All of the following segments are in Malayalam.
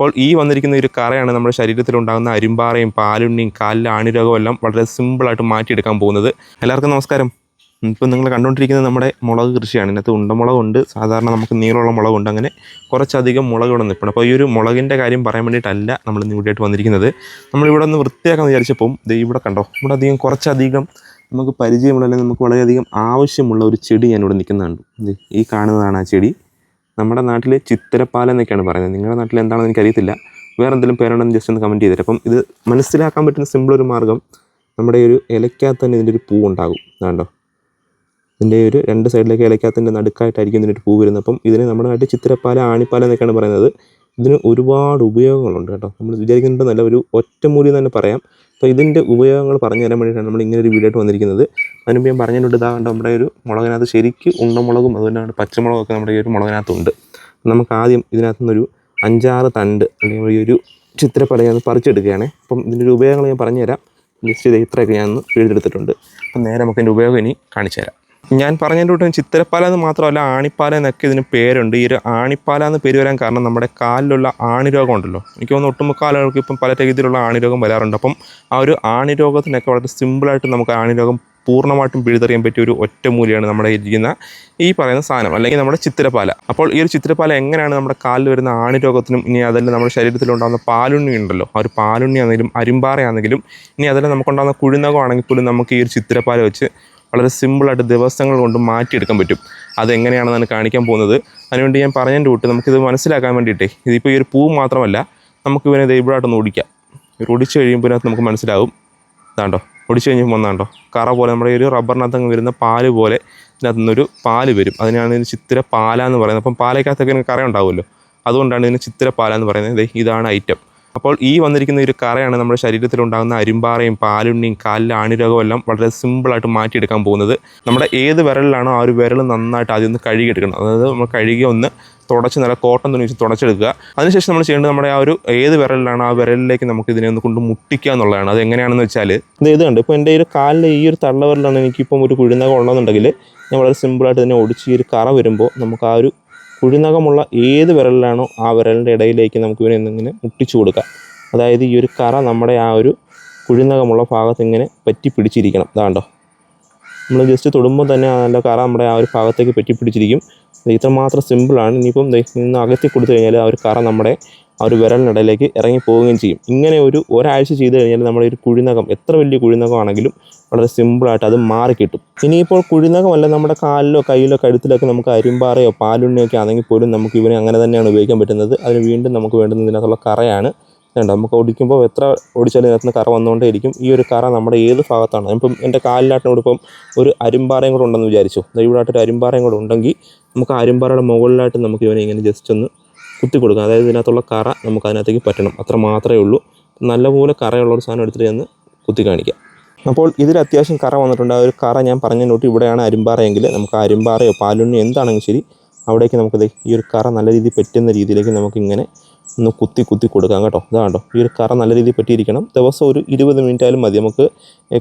അപ്പോൾ ഈ വന്നിരിക്കുന്ന ഒരു കറയാണ് നമ്മുടെ ശരീരത്തിലുണ്ടാകുന്ന അരിമ്പാറയും പാലുണ്ണിയും കാലിലെ ആണിരോഗവും എല്ലാം വളരെ സിമ്പിളായിട്ട് മാറ്റിയെടുക്കാൻ പോകുന്നത്. എല്ലാവർക്കും നമസ്കാരം. ഇപ്പം നിങ്ങൾ കണ്ടുകൊണ്ടിരിക്കുന്നത് നമ്മുടെ മുളക് കൃഷിയാണ്. ഇതിനകത്ത് ഉണ്ടമുളകുണ്ട്, സാധാരണ നമുക്ക് നീളമുള്ള മുളകുണ്ട്, അങ്ങനെ കുറച്ചധികം മുളകുകൾ നിൽപ്പുണ്ട്. അപ്പോൾ ഈ ഒരു മുളകിൻ്റെ കാര്യം പറയാൻ വേണ്ടിയിട്ടല്ല നമ്മൾ ഇന്ന് ഇവിടെയായിട്ട് വന്നിരിക്കുന്നത്. നമ്മളിവിടെ ഒന്ന് വൃത്തിയാക്കാൻ വിചാരിച്ചപ്പം ഇവിടെ കണ്ടോ, ഇവിടെ അധികം കുറച്ചധികം നമുക്ക് പരിചയമുള്ള, അല്ലെങ്കിൽ നമുക്ക് വളരെയധികം ആവശ്യമുള്ള ഒരു ചെടി ഞാനിവിടെ നിൽക്കുന്നുണ്ട്. ഈ കാണുന്നതാണ് ആ ചെടി. നമ്മുടെ നാട്ടിൽ ചിത്തിരപ്പാല എന്നൊക്കെയാണ് പറയുന്നത്. നിങ്ങളുടെ നാട്ടിൽ എന്താണെന്ന് എനിക്കറിയത്തില്ല. വേറെ എന്തെങ്കിലും പേരുണ്ടെന്ന് ജസ്റ്റ് ഒന്ന് കമൻറ്റ് ചെയ്തിട്ട്. അപ്പം ഇത് മനസ്സിലാക്കാൻ പറ്റുന്ന സിമ്പിളൊരു മാർഗ്ഗം, നമ്മുടെ ഒരു ഇലയ്ക്കകത്ത് തന്നെ ഇതിൻ്റെ ഒരു പൂ ഉണ്ടാകും. കണ്ടോ, ഇതിൻ്റെ ഒരു രണ്ട് സൈഡിലേക്ക് ഇലയ്ക്കകത്തിൻ്റെ നടുക്കായിട്ടായിരിക്കും ഇതിൻ്റെ ഒരു പൂ വരുന്നത്. അപ്പം ഇതിന് നമ്മുടെ നാട്ടിൽ ചിത്തിരപ്പാല, ആണിപ്പാല എന്നൊക്കെയാണ് പറയുന്നത്. ഇതിന് ഒരുപാട് ഉപയോഗങ്ങളുണ്ട് കേട്ടോ. നമ്മൾ വിചാരിക്കുന്നത് നല്ല ഒരു ഒറ്റമൂലി തന്നെ പറയാം. അപ്പോൾ ഇതിൻ്റെ ഉപയോഗങ്ങൾ പറഞ്ഞു തരാൻ വേണ്ടിയിട്ടാണ് നമ്മൾ ഇങ്ങനെ ഒരു വീഡിയോ ആയിട്ട് വന്നിരിക്കുന്നത്. അതിനുമ്പോൾ ഞാൻ പറഞ്ഞിട്ടുണ്ട്, ഇതാകണ്ട നമ്മുടെ ഒരു മുളകിനകത്ത് ശരിക്കും ഉണ്ടമുളകും അതുപോലെ പച്ചമുളകൊക്കെ നമ്മുടെ ഈ ഒരു മുളകിനകത്തുണ്ട്. നമുക്ക് ആദ്യം ഇതിനകത്തു നിന്നൊരു 5-6 തണ്ട് അല്ലെങ്കിൽ ഈ ഒരു ചിത്രപ്പല ഞാൻ പറിച്ചെടുക്കുകയാണ്. അപ്പം ഇതിൻ്റെ ഒരു ഉപയോഗങ്ങൾ ഞാൻ പറഞ്ഞുതരാം. ജസ്റ്റ് ഇത് ഇത്രയൊക്കെ ഞാൻ ഒന്ന് എഴുതിയെടുത്തിട്ടുണ്ട്. അപ്പം നേരെ നമുക്ക് ഇതിൻ്റെ ഉപയോഗം ഇനി കാണിച്ചു തരാം. ഞാൻ പറഞ്ഞതിൻ്റെ കൂട്ടം ചിത്തിരപ്പാല എന്ന് മാത്രമല്ല, ആണിപ്പാല എന്നൊക്കെ ഇതിന് പേരുണ്ട്. ഈ ഒരു ആണിപ്പാല എന്ന് പേര് വരാൻ കാരണം നമ്മുടെ കാലിലുള്ള ആണിരോഗം ഉണ്ടല്ലോ. എനിക്ക് തോന്നുന്നു ഒട്ടുമുക്കാൽ ആളുകൾക്ക് ഇപ്പം പല രീതിയിലുള്ള ആണിരോഗം വരാറുണ്ട്. അപ്പം ആ ഒരു ആണിരോഗത്തിനൊക്കെ വളരെ സിമ്പിളായിട്ട് നമുക്ക് ആണിരോഗം പൂർണ്ണമായിട്ടും പിഴുതെറിയാൻ പറ്റിയ ഒരു ഒറ്റമൂലിയാണ് നമ്മുടെ ഇരിക്കുന്ന ഈ പറയുന്ന സാധനം, അല്ലെങ്കിൽ നമ്മുടെ ചിത്തിരപ്പാല. അപ്പോൾ ഈ ഒരു ചിത്തിരപ്പാല എങ്ങനെയാണ് നമ്മുടെ കാലിൽ വരുന്ന ആണിരോഗത്തിനും, ഇനി അതെല്ലാം നമ്മുടെ ശരീരത്തിലുണ്ടാകുന്ന പാലുണ്ണി ഉണ്ടല്ലോ, ആ ഒരു പാലുണ്ണി ആണെങ്കിലും അരിമ്പാറയാണെങ്കിലും, ഇനി അതെല്ലാം നമുക്കുണ്ടാകുന്ന കുഴിനകമാണെങ്കിൽ പോലും നമുക്ക് ഈ ഒരു ചിത്തിരപ്പാല വെച്ച് വളരെ സിമ്പിളായിട്ട് ദിവസങ്ങൾ കൊണ്ട് മാറ്റിയെടുക്കാൻ പറ്റും. അതെങ്ങനെയാണെന്നാണ് കാണിക്കാൻ പോകുന്നത്. അതിനുവേണ്ടി ഞാൻ പറഞ്ഞതിൻ്റെ കൂട്ട് നമുക്കിത് മനസ്സിലാക്കാൻ വേണ്ടിയിട്ടേ, ഇതിപ്പോൾ ഈ ഒരു പൂ മാത്രമല്ല, നമുക്ക് ഇവനെ ദൈവമായിട്ടൊന്ന് ഒടിക്കാം. ഒടിച്ച് കഴിയുമ്പോൾ ഇതിനകത്ത് നമുക്ക് മനസ്സിലാവും. ഇതാണ്ടോ, ഒടിച്ച് കഴിഞ്ഞപ്പോൾ വന്നാണ്ടോ കറ പോലെ നമ്മുടെ ഒരു റബ്ബറിനകത്ത് വരുന്ന പാല് പോലെ ഇതിനകത്ത് നിന്നൊരു പാല് വരും. അതിനാണ് ഇതിന് ചിത്തിരപ്പാല എന്ന് പറയുന്നത്. അപ്പം പാലയ്ക്കകത്തൊക്കെ കറ ഉണ്ടാവുമല്ലോ, അതുകൊണ്ടാണ് ഇതിന് ചിത്തിരപ്പാല എന്ന് പറയുന്നത്. ഇതാണ് ഐറ്റം. അപ്പോൾ ഈ വന്നിരിക്കുന്ന ഒരു കറയാണ് നമ്മുടെ ശരീരത്തിലുണ്ടാകുന്ന അരിമ്പാറയും പാലുണ്ണിയും കാലിലെ ആണിരോഗവും എല്ലാം വളരെ സിമ്പിളായിട്ട് മാറ്റിയെടുക്കാൻ പോകുന്നത്. നമ്മുടെ ഏത് വിരലിലാണോ ആ ഒരു വിരൽ നന്നായിട്ട് ആദ്യം ഒന്ന് കഴുകിയെടുക്കണം. അതായത് നമ്മൾ കഴുകി ഒന്ന് തുടച്ച് നല്ല കോട്ടൺ തുണി വെച്ച് തുടച്ചെടുക്കുക. അതിനുശേഷം നമ്മൾ ചെയ്യേണ്ടത്, നമ്മുടെ ആ ഒരു ഏത് വിരലിലാണോ ആ വിരലിലേക്ക് നമുക്ക് ഇതിനെ ഒന്ന് കൊണ്ട് മുട്ടിക്കുക എന്നുള്ളതാണ്. അത് എങ്ങനെയാണെന്ന് വെച്ചാൽ ഇത് കണ്ട്, ഇപ്പോൾ എൻ്റെ ഒരു കാലിലെ ഈ ഒരു തള്ളവിരലാണ് എനിക്കിപ്പം ഒരു കുഴിനകം ഉണ്ടെന്നുണ്ടെങ്കിൽ, ഞാൻ വളരെ സിമ്പിളായിട്ട് ഇതിനെ ഒടിച്ച് ഈ ഒരു കറ വരുമ്പോൾ നമുക്ക് ആ ഒരു കുഴിനകമുള്ള ഏത് വിരലിലാണോ ആ വിരലിൻ്റെ ഇടയിലേക്ക് നമുക്ക് ഇവനെ ഇങ്ങനെ മുട്ടിച്ചു കൊടുക്കാം. അതായത് ഈ ഒരു കറ നമ്മുടെ ആ ഒരു കുഴിനകമുള്ള ഭാഗത്ത് ഇങ്ങനെ പറ്റി പിടിച്ചിരിക്കണം. ഇതാണ്ടോ, നമ്മൾ ജസ്റ്റ് തൊടുമ്പോൾ തന്നെ നല്ല കറ നമ്മുടെ ആ ഒരു ഭാഗത്തേക്ക് പറ്റി പിടിച്ചിരിക്കും. ഇത്രമാത്രം സിമ്പിളാണ്. ഇനിയിപ്പം നിന്ന് അകത്തി കൊടുത്തു കഴിഞ്ഞാൽ ആ ഒരു കറ നമ്മുടെ ആ ഒരു വിരലിനിടയിലേക്ക് ഇറങ്ങി പോവുകയും ചെയ്യും. ഇങ്ങനെ ഒരാഴ്ച ചെയ്ത് കഴിഞ്ഞാൽ നമ്മുടെ ഒരു കുഴിനകം, എത്ര വലിയ കുഴിനകമാണെങ്കിലും വളരെ സിമ്പിളായിട്ട് അത് മാറിക്കിട്ടും. ഇനിയിപ്പോൾ കുഴിനകമല്ല, നമ്മുടെ കാലിലോ കയ്യിലോ കഴുത്തിലൊക്കെ നമുക്ക് അരിമ്പാറയോ പാലുണ്ണിയോ ഒക്കെ ആണെങ്കിൽ പോലും നമുക്ക് ഇവനെ അങ്ങനെ തന്നെയാണ് ഉപയോഗിക്കാൻ പറ്റുന്നത്. അതിന് വീണ്ടും നമുക്ക് വേണ്ടുന്നത് ഇതിനകത്തുള്ള കറയാണ്. വേണ്ട, നമുക്ക് ഒടിക്കുമ്പോൾ എത്ര ഒടിച്ചാലും ഇതിനകത്ത് കറ വന്നുകൊണ്ടേ ഇരിക്കും. ഈ ഒരു കറ നമ്മുടെ ഏത് ഭാഗത്താണ്, ഇപ്പം എൻ്റെ കാലിലാട്ടിനോടിപ്പം ഒരു അരിമ്പാറയും കൂടെ ഉണ്ടെന്ന് വിചാരിച്ചു. ഇവിടായിട്ടൊരു അരിമ്പാറയും കൂടെ ഉണ്ടെങ്കിൽ നമുക്ക് അരിമ്പാറയുടെ മുകളിലായിട്ട് നമുക്ക് ഇവനെ ഇങ്ങനെ ജസ്റ്റ് ഒന്ന് കുത്തി കൊടുക്കാം. അതായത് ഇതിനകത്തുള്ള കറ നമുക്ക് അതിനകത്തേക്ക് പറ്റണം, അത്ര മാത്രമേ ഉള്ളൂ. നല്ലപോലെ കറയുള്ളൊരു സാധനം എടുത്തിട്ട് ഞാൻ കുത്തി കാണിക്കാം. അപ്പോൾ ഇതിൽ അത്യാവശ്യം കറ വന്നിട്ടുണ്ട്. ആ ഒരു കറ ഞാൻ പറഞ്ഞ നോട്ട് ഇവിടെയാണ് അരിമ്പാറയെങ്കിൽ, നമുക്ക് അരിമ്പാറയോ പാലുണ്ണിയോ എന്താണെങ്കിലും ശരി, അവിടേക്ക് നമുക്കത് ഈ ഒരു കറ നല്ല രീതിയിൽ പറ്റുന്ന രീതിയിലേക്ക് നമുക്കിങ്ങനെ ഒന്ന് കുത്തി കൊടുക്കാം കേട്ടോ. ഇതാണ്ടോ, ഈ ഒരു കറ നല്ല രീതിയിൽ പറ്റിയിരിക്കണം. ദിവസം ഒരു 20 മിനിറ്റ് ആയാലും മതി. നമുക്ക്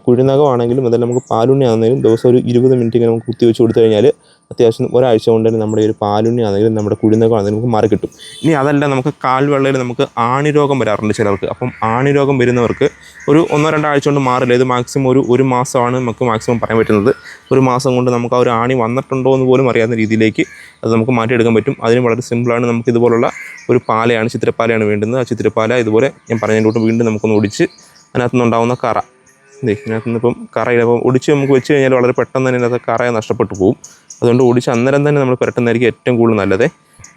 കുഴിനകമാണെങ്കിലും അതെല്ലാം നമുക്ക് പാലുണ്ണി ആണെങ്കിലും ദിവസം ഒരു 20 മിനിറ്റ് ഇങ്ങനെ നമുക്ക് കുത്തി വെച്ച് കൊടുത്തു കഴിഞ്ഞാൽ അത്യാവശ്യം ഒരാഴ്ച കൊണ്ട് തന്നെ നമ്മുടെ ഒരു പാലുണ്ണി ആണെങ്കിലും നമ്മുടെ കുഴിനകമാണെങ്കിലും നമുക്ക് മാറി കിട്ടും. ഇനി അതല്ല, നമുക്ക് കാൽവെള്ളയിൽ നമുക്ക് ആണിരോഗം വരാറുണ്ട് ചിലർക്ക്. അപ്പം ആണിരോഗം വരുന്നവർക്ക് ഒരു 1-2 ആഴ്ച കൊണ്ട് മാറില്ല. ഇത് മാക്സിമം ഒരു മാസമാണ് നമുക്ക് മാക്സിമം പറയാൻ പറ്റുന്നത്. ഒരു മാസം കൊണ്ട് നമുക്ക് ആ ഒരു ആണി വന്നിട്ടുണ്ടോ എന്ന് പോലും അറിയാവുന്ന രീതിയിലേക്ക് അത് നമുക്ക് മാറ്റിയെടുക്കാൻ പറ്റും. അതിന് വളരെ സിമ്പിളാണ്. നമുക്ക് ഇതുപോലുള്ള ഒരു പാലയാണ്, ചിത്തിരപ്പാലയാണ് വേണ്ടുന്നത്. ആ ചിത്തിരപ്പാല ഇതുപോലെ ഞാൻ പറഞ്ഞതിൻ്റെ വീണ്ടും നമുക്കൊന്ന് ഒടിച്ച് അതിനകത്തു നിന്നുണ്ടാകുന്ന കറ, ഇതിനകത്ത് നിന്ന് ഇപ്പം കറയില്ല, ഒടിച്ച് നമുക്ക് വെച്ച് കഴിഞ്ഞാൽ വളരെ പെട്ടെന്ന് തന്നെ ഇതിനകത്ത് കറ നഷ്ടപ്പെട്ടു പോകും. അതുകൊണ്ട് ഒടിച്ച് അന്നേരം തന്നെ നമ്മൾ പുരട്ടുന്നതായിരിക്കും ഏറ്റവും കൂടുതൽ നല്ലത്.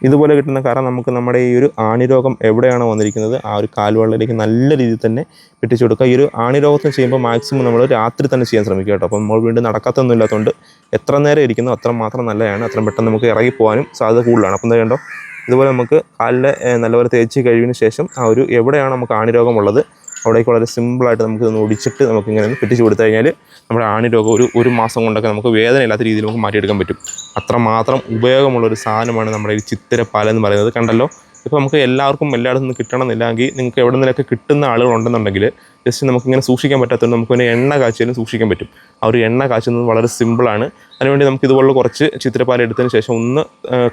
ഇതുപോലെ കിട്ടുന്ന കറ നമുക്ക് നമ്മുടെ ഈ ഒരു ആണിരോഗം എവിടെയാണോ വന്നിരിക്കുന്നത് ആ ഒരു കാൽവെള്ളയിലേക്ക് നല്ല രീതിയിൽ തന്നെ പെട്ടിച്ചു കൊടുക്കുക. ഈ ഒരു ആണിരോഗത്തിന് ചെയ്യുമ്പോൾ മാക്സിമം നമ്മൾ രാത്രി തന്നെ ചെയ്യാൻ ശ്രമിക്കുക കേട്ടോ. അപ്പം നമ്മൾ വീണ്ടും നടക്കാത്തൊന്നും ഇല്ലാത്തതുകൊണ്ട് എത്ര നേരം ഇരിക്കുന്നു അത്ര മാത്രം നല്ലതാണ്. അത്ര പെട്ടെന്ന് നമുക്ക് ഇറങ്ങി പോകാനും സാധ്യത കൂടുതലാണ്. അപ്പം എന്താ വേണ്ടോ, ഇതുപോലെ നമുക്ക് കാലിൽ നല്ലപോലെ തേച്ച് കഴിവിന് ശേഷം ആ ഒരു എവിടെയാണ് നമുക്ക് ആണിരോഗമുള്ളത് അവിടേക്ക് വളരെ സിമ്പിളായിട്ട് നമുക്ക് ഒന്ന് ഒടിച്ചിട്ട് നമുക്കിങ്ങനെ ഒന്ന് പെട്ടിച്ച് കൊടുത്തു കഴിഞ്ഞാൽ നമ്മുടെ ആണിരോഗം ഒരു മാസം കൊണ്ടൊക്കെ നമുക്ക് വേദനയില്ലാത്ത രീതിയിൽ നമുക്ക് മാറ്റിയെടുക്കാൻ പറ്റും. അത്രമാത്രം ഉപയോഗമുള്ളൊരു സാധനമാണ് നമ്മുടെ ഈ ചിത്തിരപ്പാല എന്ന് പറയുന്നത്. കണ്ടല്ലോ, ഇപ്പോൾ നമുക്ക് എല്ലാവർക്കും എല്ലായിടത്തും നിന്ന് കിട്ടണമെന്നില്ലെങ്കിൽ നിങ്ങൾക്ക് എവിടെ നിന്നൊക്കെ കിട്ടുന്ന ആളുകളുണ്ടെന്നുണ്ടെങ്കിൽ ജസ്റ്റ് നമുക്കിങ്ങനെ സൂക്ഷിക്കാൻ പറ്റാത്തതുകൊണ്ട് നമുക്കൊരു എണ്ണ കാച്ചിയാലും സൂക്ഷിക്കാൻ പറ്റും. ആ ഒരു എണ്ണ കാച്ചുന്നത് വളരെ സിമ്പിളാണ്. അതിനുവേണ്ടി നമുക്ക് ഇതുപോലുള്ള കുറച്ച് ചിത്രപ്പാൽ എടുത്തതിന് ശേഷം ഒന്ന്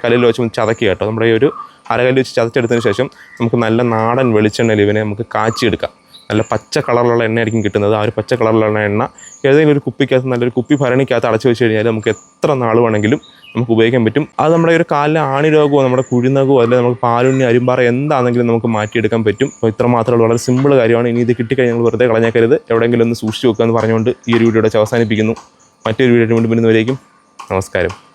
കല്ലിൽ വെച്ച് ഒന്ന് ചതക്കുക കേട്ടോ. നമ്മുടെ ഈ ഒരു അരകല്ല് വെച്ച് ചതച്ചെടുത്തതിന് ശേഷം നമുക്ക് നല്ല നാടൻ വെളിച്ചെണ്ണയിൽ ഇവനെ നമുക്ക് കാച്ചിയെടുക്കാം. നല്ല പച്ച കളറിലുള്ള എണ്ണയായിരിക്കും കിട്ടുന്നത്. ആ ഒരു പച്ച കളറിലുള്ള എണ്ണ ഏതെങ്കിലും ഒരു കുപ്പിക്കകത്ത് നല്ലൊരു കുപ്പി ഭരണിക്കകത്ത് അടച്ചു വെച്ച് കഴിഞ്ഞാൽ നമുക്ക് എത്ര നാൾ വേണമെങ്കിലും നമുക്ക് ഉപയോഗിക്കാൻ പറ്റും. അത് നമ്മുടെ ഒരു കാലിലെ ആണിരോഗമോ നമ്മുടെ കുഴിനകമോ അല്ലെങ്കിൽ നമുക്ക് പാലുണ്ണി അരുമ്പാറ എന്താണെങ്കിലും നമുക്ക് മാറ്റിയെടുക്കാൻ പറ്റും. അപ്പോൾ ഇത്ര മാത്രമേ വളരെ സിമ്പിൾ കാര്യമാണ്. ഇനി ഇത് കിട്ടിക്കഴിഞ്ഞാൽ നിങ്ങൾ വെറുതെ കളഞ്ഞേക്കരുത്, എവിടെയെങ്കിലും ഒന്ന് സൂക്ഷിച്ച് വെക്കുക എന്ന് പറഞ്ഞുകൊണ്ട് ഈ ഒരു വീഡിയോയുടെ അവസാനിപ്പിക്കുന്നു. മറ്റൊരു വീഡിയോ വീണ്ടും വരുന്നവരേക്കും നമസ്കാരം.